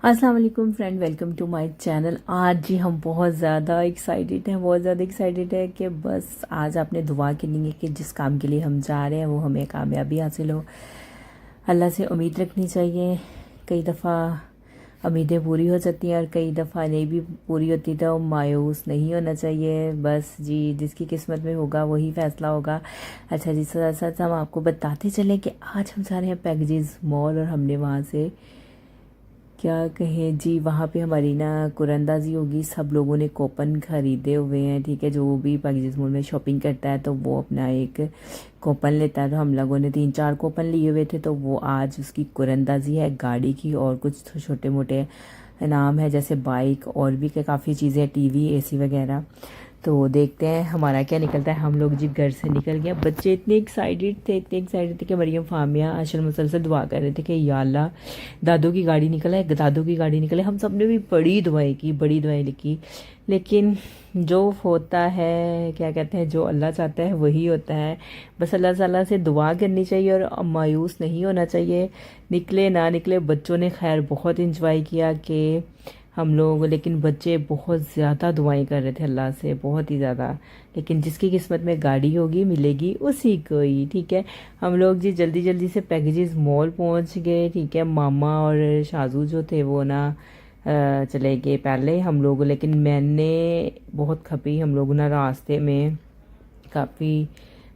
अस्सलाम वालेकुम friend, welcome to my channel. आज जी हम बहुत ज़्यादा एक्साइटेड है कि बस आज आपने दुआ करनी है कि जिस काम के लिए हम जा रहे हैं वो हमें कामयाबी हासिल हो। अल्लाह से उम्मीद रखनी चाहिए। कई दफ़ा उम्मीदें पूरी हो जाती हैं और कई दफ़ा नहीं भी पूरी होती, तो मायूस नहीं होना चाहिए। बस जी जिसकी किस्मत में होगा वही फ़ैसला होगा। अच्छा जी, साथ साथ हम आपको बताते चलें कि आज हम जा रहे हैं पैकेजेस मॉल, और हमने वहाँ से क्या कहें जी, वहाँ पे हमारी ना कुरंदाजी होगी। सब लोगों ने कूपन ख़रीदे हुए हैं, ठीक है। जो भी पैकेजेस मॉल में शॉपिंग करता है तो वो अपना एक कूपन लेता है। तो हम लोगों ने 3-4 कूपन लिए हुए थे, तो वो आज उसकी कुरंदाजी है गाड़ी की। और कुछ छोटे मोटे इनाम है, जैसे बाइक और भी काफ़ी चीज़ें, टीवी, एसी वगैरह। तो देखते हैं हमारा क्या निकलता है। हम लोग जी घर से निकल गया। बच्चे इतने एक्साइटेड थे कि मरियम फामिया अशल मुसलसल दुआ कर रहे थे कि या अल्लाह दादू की गाड़ी निकले। हम सब ने भी बड़ी दुआएं लिखी। लेकिन जो होता है, क्या कहते हैं, जो अल्लाह चाहता है वही होता है। बस अल्लाह ताला से दुआ करनी चाहिए और मायूस नहीं होना चाहिए। निकले ना निकले, बच्चों ने खैर बहुत इंजॉय किया कि हम लोग, लेकिन बच्चे बहुत ज़्यादा दुआएं कर रहे थे अल्लाह से, बहुत ही ज़्यादा। लेकिन जिसकी किस्मत में गाड़ी होगी मिलेगी उसी को ही, ठीक है। हम लोग जी जल्दी से पैकेजेस मॉल पहुंच गए, ठीक है। मामा और शाजू जो थे वो ना चले गए पहले हम लोग, लेकिन मैंने बहुत खपी। हम लोग ना रास्ते में काफ़ी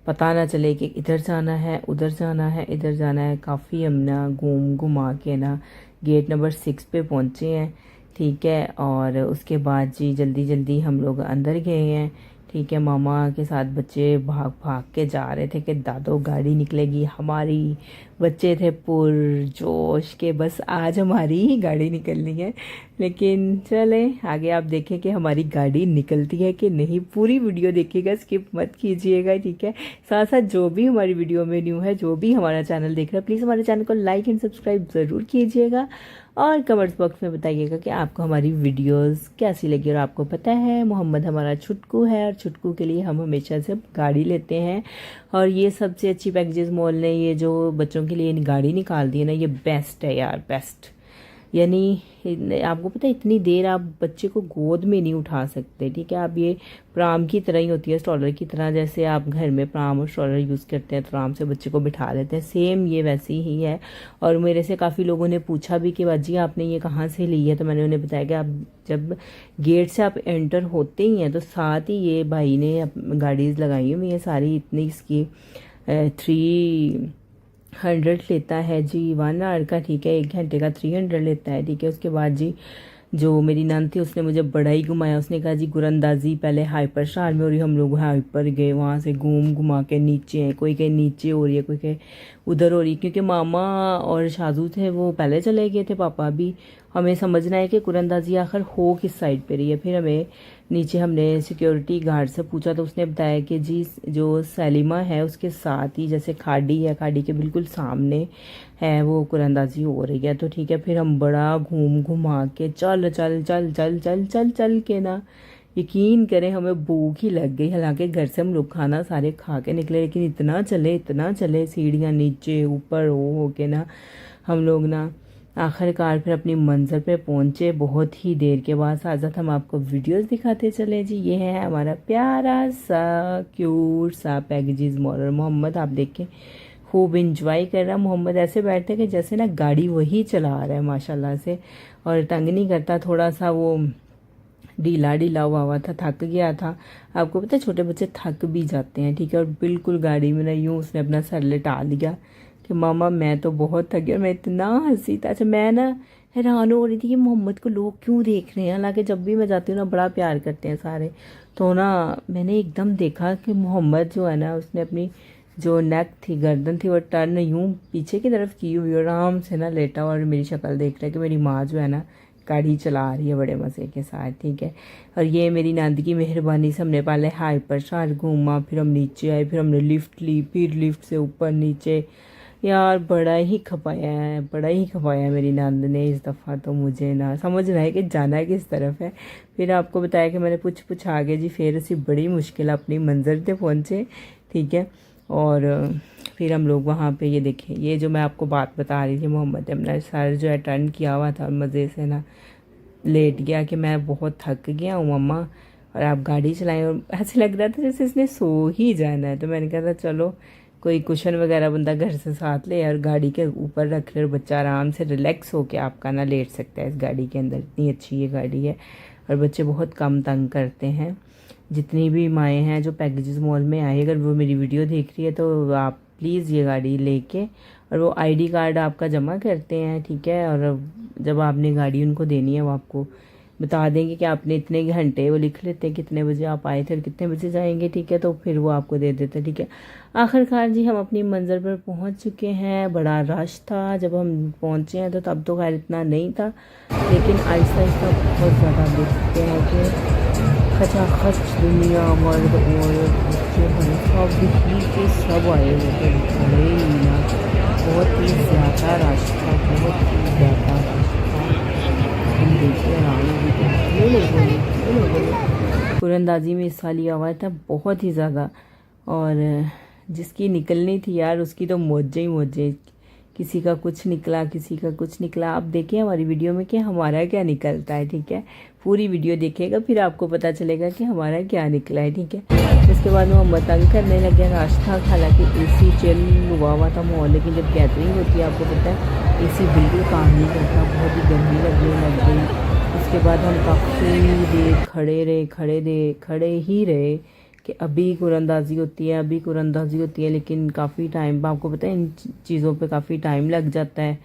पता ना चले कि इधर जाना है, उधर जाना है, इधर जाना है। काफ़ी हम ना घुमा के ना गेट नंबर 6 पे पहुँचे हैं, ठीक है। और उसके बाद जी जल्दी हम लोग अंदर गए हैं, ठीक है। मामा के साथ बच्चे भाग के जा रहे थे कि दादो गाड़ी निकलेगी हमारी। बच्चे थे पुरजोश के बस आज हमारी ही गाड़ी निकलनी है। लेकिन चले आगे आप देखें कि हमारी गाड़ी निकलती है कि नहीं। पूरी वीडियो देखिएगा, स्किप मत कीजिएगा, ठीक है। साथ साथ जो भी हमारी वीडियो में न्यू है, जो भी हमारा चैनल देख रहा है, प्लीज़ हमारे चैनल को लाइक एंड सब्सक्राइब ज़रूर कीजिएगा। और कमेंट्स बॉक्स में बताइएगा कि आपको हमारी वीडियोस कैसी लगी। और आपको पता है मोहम्मद हमारा छुटकू है, और छुटकू के लिए हम हमेशा से गाड़ी लेते हैं। और ये सबसे अच्छी पैकेजेस मॉल ने ये जो बच्चों के लिए गाड़ी निकाल दी है ना, ये बेस्ट है यार, बेस्ट। यानी आपको पता है इतनी देर आप बच्चे को गोद में नहीं उठा सकते, ठीक है। आप ये प्राम की तरह ही होती है, स्ट्रॉलर की तरह। जैसे आप घर में प्राम और स्ट्रॉलर यूज़ करते हैं तो आराम से बच्चे को बिठा लेते हैं, सेम ये वैसी ही है। और मेरे से काफ़ी लोगों ने पूछा भी कि बाजी आपने ये कहाँ से ली है, तो मैंने उन्हें बताया कि आप जब गेट से आप एंटर होते ही हैं तो साथ ही ये भाई ने गाड़ीज़ लगाई हुई है सारी। इतनी इसकी 300 लेता है जी 1 आवर का, ठीक है। 1 घंटे का 300 लेता है, ठीक है। उसके बाद जी जो मेरी नान थी उसने मुझे बड़ा ही घुमाया। उसने कहा जी गुरंदाजी पहले हाइपर स्टार में हो रही, हम लोग हाइपर गए, वहाँ से घुमा के नीचे हैं। कोई कहीं नीचे हो रही है, कोई कहीं उधर हो रही है, क्योंकि मामा और शाजू थे वो पहले चले गए थे, पापा भी। हमें समझना है कि कुरंदाजी आखिर हो किस साइड पे रही है। फिर हमें नीचे हमने सिक्योरिटी गार्ड से पूछा तो उसने बताया कि जी जो सलीमा है उसके साथ ही, जैसे खाड़ी है, खाड़ी के बिल्कुल सामने है वो कुरंदाजी हो रही है। तो ठीक है, फिर हम बड़ा घुमा के चल के ना, यकीन करें हमें भूख ही लग गई। हालांकि घर से हम लोग खाना सारे खा के निकले, लेकिन इतना चले सीढ़ियाँ नीचे ऊपर हो के ना हम लोग ना आखिरकार फिर अपनी मंजिल पे पहुंचे बहुत ही देर के बाद। साथ साथ हम आपको वीडियोस दिखाते चले जी। ये है हमारा प्यारा सा क्यूट सा पैकेजेस मॉल। और मोहम्मद आप देखें खूब इंजॉय कर रहा है। मोहम्मद ऐसे बैठते कि जैसे ना गाड़ी वही चला रहा है माशाल्लाह से, और तंग नहीं करता। थोड़ा सा वो ढीला हुआ था, थक गया था। आपको पता है छोटे बच्चे थक भी जाते हैं, ठीक है। और बिल्कुल गाड़ी में ना यूँ उसने अपना सर लिटा लिया कि मामा मैं तो बहुत थक गया। मैं इतना हंसी था। अच्छा मैं ना हैरान हो रही थी कि मोहम्मद को लोग क्यों देख रहे हैं। हालांकि जब भी मैं जाती हूँ ना बड़ा प्यार करते हैं सारे। तो ना मैंने एकदम देखा कि मोहम्मद जो है ना उसने अपनी जो नेक थी, गर्दन थी, वो टर्न यूं पीछे की तरफ की हुई, आराम से ना लेटा। और मेरी शक्ल देख रहा है कि मेरी माँ जो है ना गाड़ी चला रही है बड़े मज़े के साथ, ठीक है। और ये मेरी नानी की मेहरबानी से हमने पहले हाइपर स्टार घूमा, फिर हम नीचे आए, फिर हमने लिफ्ट ली, फिर लिफ्ट से ऊपर नीचे। यार बड़ा ही खपाया मेरी नानी ने इस दफ़ा। तो मुझे ना समझ रहा है कि जाना किस तरफ है। फिर आपको बताया कि मैंने पूछ आगे जी, फिर असी बड़ी मुश्किल अपनी मंजिल पे पहुँचे, ठीक है। और फिर हम लोग वहाँ पे ये देखें, ये जो मैं आपको बात बता रही थी, मोहम्मद अपना सर जो है टर्न किया हुआ था मज़े से ना लेट गया कि मैं बहुत थक गया हूँ मम्मा और आप गाड़ी चलाएं, और ऐसे लग रहा था जैसे इसने सो ही जाना है। तो मैंने कहा था चलो कोई कुशन वगैरह बंदा घर से साथ ले और गाड़ी के ऊपर रख ले और बच्चा आराम से रिलैक्स होके आपका ना लेट सकता है इस गाड़ी के अंदर। इतनी अच्छी ये गाड़ी है और बच्चे बहुत कम तंग करते हैं। जितनी भी माएँ हैं जो पैकेजेस मॉल में आए, अगर वो मेरी वीडियो देख रही है तो आप प्लीज़ ये गाड़ी लेके, और वो आईडी कार्ड आपका जमा करते हैं, ठीक है। और जब आपने गाड़ी उनको देनी है वो आपको बता देंगे कि आपने इतने घंटे, वो लिख लेते हैं कितने बजे आप आए थे और कितने बजे जाएंगे, ठीक है। तो फिर वो आपको दे देते हैं, ठीक है। आखिरकार जी हम अपनी मंजिल पर पहुंच चुके हैं। बड़ा रश था जब हम पहुंचे हैं, तो तब तो खैर इतना नहीं था, लेकिन आहिस्ता आहिस्ता बहुत ज़्यादा देख सकते हैं कि खचाखच दुनिया मर्द औरत बच्चे बड़े सब ही के सब आए हुए थे। बड़े ही ना बहुत ही ज़्यादा रश था, बहुत ही ज़्यादा रश था। हम देखते हैरान हो गए, ये लोगों ने कुरंदाजी में हिस्सा लिया हुआ था बहुत ही ज़्यादा, और जिसकी निकलनी थी यार उसकी तो मौजें ही मौजें। किसी का कुछ निकला, किसी का कुछ निकला। आप देखिए हमारी वीडियो में कि हमारा क्या निकलता है, ठीक है। पूरी वीडियो देखिएगा फिर आपको पता चलेगा कि हमारा क्या निकला है, ठीक है। उसके बाद वो तंग करने लगे, रश था, हालांकि एसी चल हुआ था माहौल, लेकिन जब गैदरिंग होती है आपको पता है एसी बिल्कुल काम नहीं करता, बहुत ही गर्मी लगने लग गई। उसके बाद हम काफ़ी देर खड़े ही रहे कि अभी कुरंदाजी होती है, अभी कुरंदाजी होती है, लेकिन काफ़ी टाइम, आपको पता है इन चीज़ों पे काफ़ी टाइम लग जाता है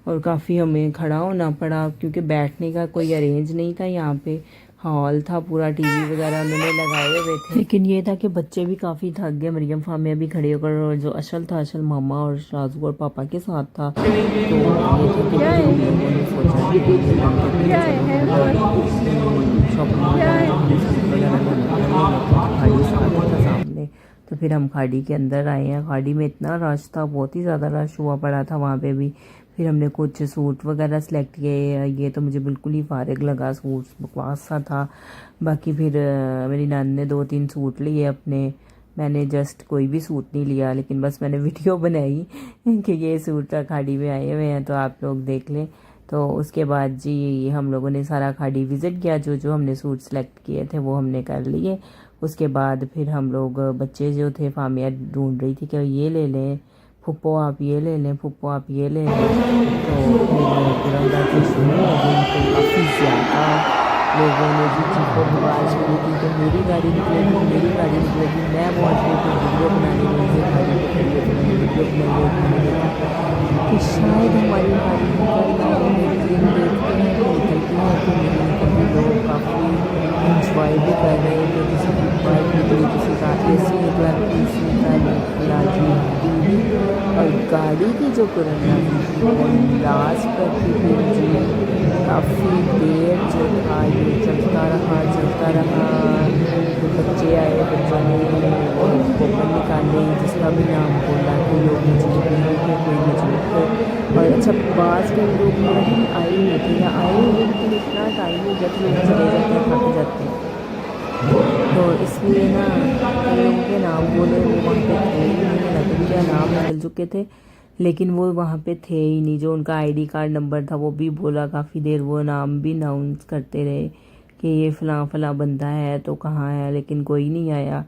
और काफ़ी हमें खड़ा होना पड़ा क्योंकि बैठने का कोई अरेंज नहीं था। यहाँ पे हॉल था पूरा, टीवी वगैरह उन्होंने लगाए हुए थे, लेकिन ये था कि बच्चे भी काफ़ी थक गए। मरियम फामिया भी खड़े होकर, और जो अशल था, अशल मामा और शाजू और पापा के साथ था। तो ये था कि हम लोगों ने सोचा सामने, तो फिर हम खाड़ी के अंदर आए हैं। खाड़ी में इतना रश था, बहुत ही ज़्यादा रश हुआ पड़ा था वहाँ पे भी। फिर हमने कुछ सूट वगैरह सेलेक्ट किए। ये तो मुझे बिल्कुल ही फारिग लगा, सूट बकवास सा था। बाकी फिर मेरी नानी ने 2-3 सूट लिए अपने, मैंने जस्ट कोई भी सूट नहीं लिया, लेकिन बस मैंने वीडियो बनाई कि ये सूट खाड़ी में आए हुए हैं तो आप लोग देख लें। तो उसके बाद जी हम लोगों ने सारा खाड़ी विज़िट किया, जो जो हमने सूट सेलेक्ट किए थे वो हमने कर लिए। उसके बाद फिर हम लोग, बच्चे जो थे, फामिया ढूंढ रही थी कि ये ले लें फुप्पो, आप ये ले लें, फुप्पो आप ये ले लें। तो फिर कुरंदाजी शुरू हो गई, तो काफ़ी ज़्यादा लोगों ने जी चीखो पुकार शुरू की कि मेरी गाड़ी निकलेगी, मेरी गाड़ी निकलेगी। मैं पहुँच गई तो वीडियो बनाने के लिए गाड़ी पे खड़ी होकर मैंने वीडियो बनाई कि शायद हमारी गाड़ी निकल जाए। लेकिन देखते हैं कि निकलती है कि नहीं निकलती। लोग काफ़ी इंजॉय भी कर रहे थे, किसी की बाइक निकली, किसी का एसी निकला, किसी का निकला जी टीवी। और गाड़ी की जो कुरंदाजी थी वो लास्ट पर थी फिर जी, काफ़ी देर जो था ये चलता रहा। तो बच्चे आए, बच्चों ने कूपन निकाले, जिसका भी नाम बोला, कोई लोग मजबूत थे, कोई मजबूत थे। और अच्छा बास के लोग नहीं आए हुए थे या आए हुए, लेकिन इतना टाइम हो गया तो लोग चले जाते हैं, थक जाते हैं, तो इसलिए ना कई लोगों के नाम बोले वो वहाँ पे थे ही नहीं, लगन क्या नाम निकल चुके थे लेकिन वो वहाँ पे थे ही नहीं। जो उनका आईडी कार्ड नंबर था वो भी बोला, काफ़ी देर वो नाम भी अनाउंस करते रहे कि ये फ़लाँ बंदा है तो कहाँ है, लेकिन कोई नहीं आया।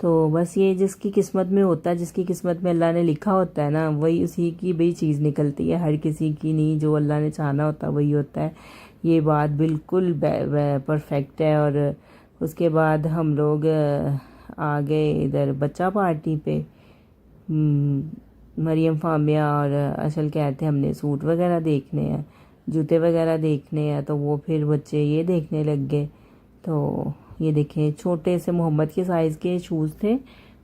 तो बस ये जिसकी किस्मत में होता है, जिसकी किस्मत में अल्लाह ने लिखा होता है ना, वही उसी की भी चीज़ निकलती है, हर किसी की नहीं। जो अल्लाह ने चाहना होता है वही होता है। ये बात बिल्कुल परफेक्ट है। और उसके बाद हम लोग आ गए इधर बच्चा पार्टी पे। मरियम फामिया और अशल कहते हमने सूट वगैरह देखने हैं, जूते वगैरह देखने हैं, तो वो फिर बच्चे ये देखने लग गए। तो ये देखें, छोटे से मोहम्मद के साइज़ के शूज़ थे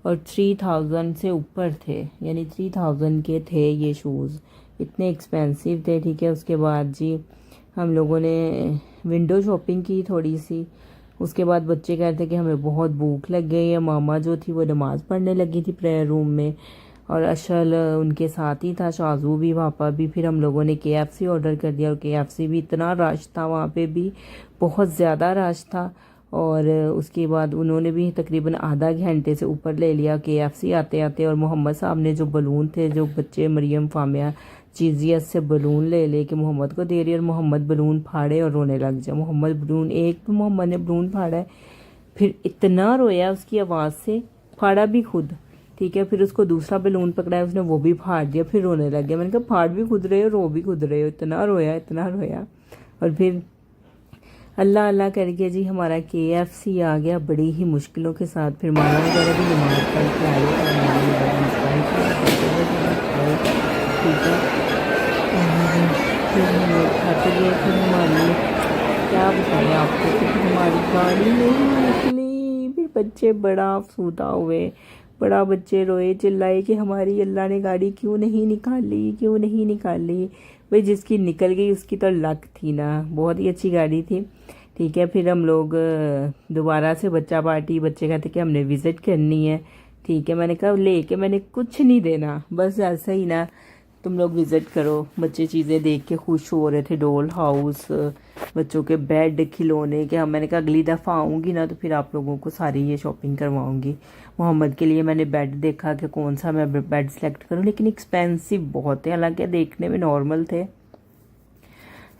और 3000 से ऊपर थे, यानी 3000 के थे ये शूज़, इतने एक्सपेंसिव थे, ठीक है। उसके बाद जी हम लोगों ने विंडो शॉपिंग की थोड़ी सी। उसके बाद बच्चे कहते कि हमें बहुत भूख लग गई है। मामा जो थी वो नमाज़ पढ़ने लगी थी प्रेयर रूम में, और अशल उनके साथ ही था, शाजू भी, पापा भी। फिर हम लोगों ने KFC ऑर्डर कर दिया, और KFC भी इतना रश था, वहाँ पे भी बहुत ज़्यादा रश था। और उसके बाद उन्होंने भी तकरीबन आधा घंटे से ऊपर ले लिया KFC आते आते। और मोहम्मद साहब ने जो बलून थे, जो बच्चे मरियम फामिया चीजियत से बलून ले के मोहम्मद को दे रही, और मोहम्मद बलून फाड़े और रोने लग जाए। मोहम्मद बलून, एक तो मोहम्मद ने बलून फाड़ा है, फिर इतना रोया उसकी आवाज़ से, फाड़ा भी खुद, ठीक है। फिर उसको दूसरा बलून पकड़ा है उसने, वो भी फाड़ दिया, फिर रोने लग गया। मैंने कहा फाड़ भी खुद रहे हो, रो भी खुद रहे हो, इतना रोया इतना रोया। और फिर अल्लाह अल्लाह करके जी हमारा KFC आ गया बड़ी ही मुश्किलों के साथ। फिर मामा वगैरह भी नमाज पढ़ के आए और हमारी ठीक है। और फिर हम लोग खाते गए। फिर हमारी क्या बताएं आपको, फिर हमारी गाड़ी नहीं निकली। फिर बच्चे बड़ा अफसूदा हुए, बड़ा बच्चे रोए चिल्लाए कि हमारी अल्लाह ने गाड़ी क्यों नहीं निकाली, क्यों नहीं निकाली। भाई जिसकी निकल गई उसकी तो लक थी ना, बहुत ही अच्छी गाड़ी थी, ठीक है। फिर हम लोग दोबारा से बच्चा पार्टी, बच्चे कहते कि हमने विज़िट करनी है, ठीक है। मैंने कहा लेके मैंने कुछ नहीं देना, बस ऐसा ही ना तुम लोग विज़िट करो। बच्चे चीज़ें देख के खुश हो रहे थे, डॉल हाउस, बच्चों के बेड, खिलौने के। हम मैंने कहा अगली दफ़ा आऊँगी ना तो फिर आप लोगों को सारी ये शॉपिंग करवाऊँगी। मोहम्मद के लिए मैंने बेड देखा कि कौन सा मैं बेड सेलेक्ट करूँ, लेकिन एक्सपेंसिव बहुत है। हालांकि देखने में नॉर्मल थे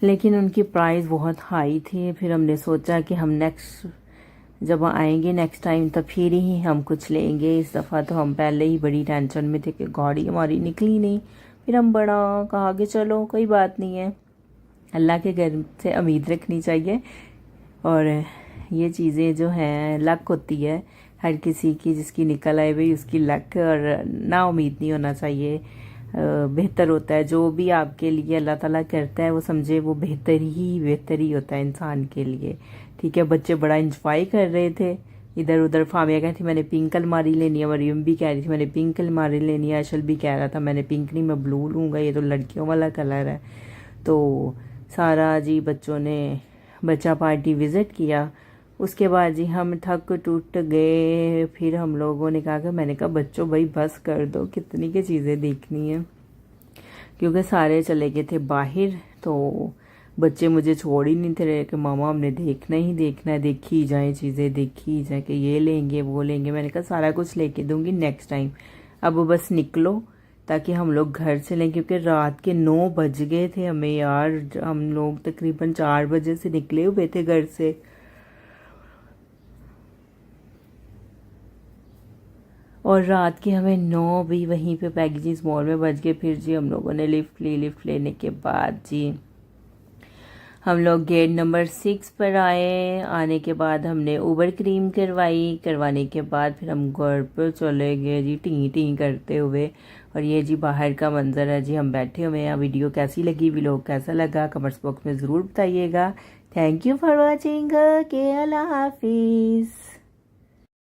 लेकिन उनकी प्राइस बहुत हाई थी। फिर हमने सोचा कि हम जब आएंगे नेक्स्ट टाइम तब फिर ही हम कुछ लेंगे। इस दफ़ा तो हम पहले ही बड़ी टेंशन में थे कि गाड़ी हमारी निकली नहीं। फिर हम बड़ा कहा कि चलो कोई बात नहीं है, अल्लाह के घर से उम्मीद रखनी चाहिए। और ये चीज़ें जो हैं लक होती है हर किसी की, जिसकी निकल आए भाई उसकी लक, और ना उम्मीद नहीं होना चाहिए। बेहतर होता है जो भी आपके लिए अल्लाह ताला करता है, वो समझे वो बेहतर ही होता है इंसान के लिए, ठीक है। बच्चे बड़ा इंजॉय कर रहे थे इधर उधर। फामिया कहती मैंने पिंक अलमारी लेनी है, मरियम भी कह रही थी मैंने पिंक अलमारी लेनी है, अशल भी कह रहा था मैंने पिंक नहीं मैं ब्लू लूँगा, ये तो लड़कियों वाला कलर है। तो सारा जी बच्चों ने बच्चा पार्टी विज़िट किया। उसके बाद जी हम थक टूट गए। फिर हम लोगों ने कहा कि मैंने कहा बच्चों भाई बस कर दो, कितनी की चीज़ें देखनी है, क्योंकि सारे चले गए थे बाहर। तो बच्चे मुझे छोड़ ही नहीं थे रहे कि मामा हमने देखना ही देखना है, देखी ही जाए चीज़ें, देखी ही जाए कि ये लेंगे वो लेंगे। मैंने कहा सारा कुछ लेके दूंगी नेक्स्ट टाइम, अब बस निकलो ताकि हम लोग घर चलें, क्योंकि रात के 9 बज गए थे हमें यार। हम लोग तकरीबन 4 बजे से निकले हुए थे घर से। और रात के हमें 9 भी वहीं पे पैकेजेस मॉल में बज गए। फिर जी हम लोगों ने लिफ्ट ली, लिफ्ट लेने के बाद जी हम लोग गेट नंबर 6 पर आए। आने के बाद हमने ऊबर क्रीम करवाई, करवाने के बाद फिर हम घर पर चले गए जी टी टी करते हुए। और ये जी बाहर का मंजर है जी, हम बैठे हुए हैं। वीडियो कैसी लगी, व्लॉग कैसा लगा, कमेंट्स बॉक्स में ज़रूर बताइएगा। थैंक यू फॉर वॉचिंग के, अल्लाह हाफिज़।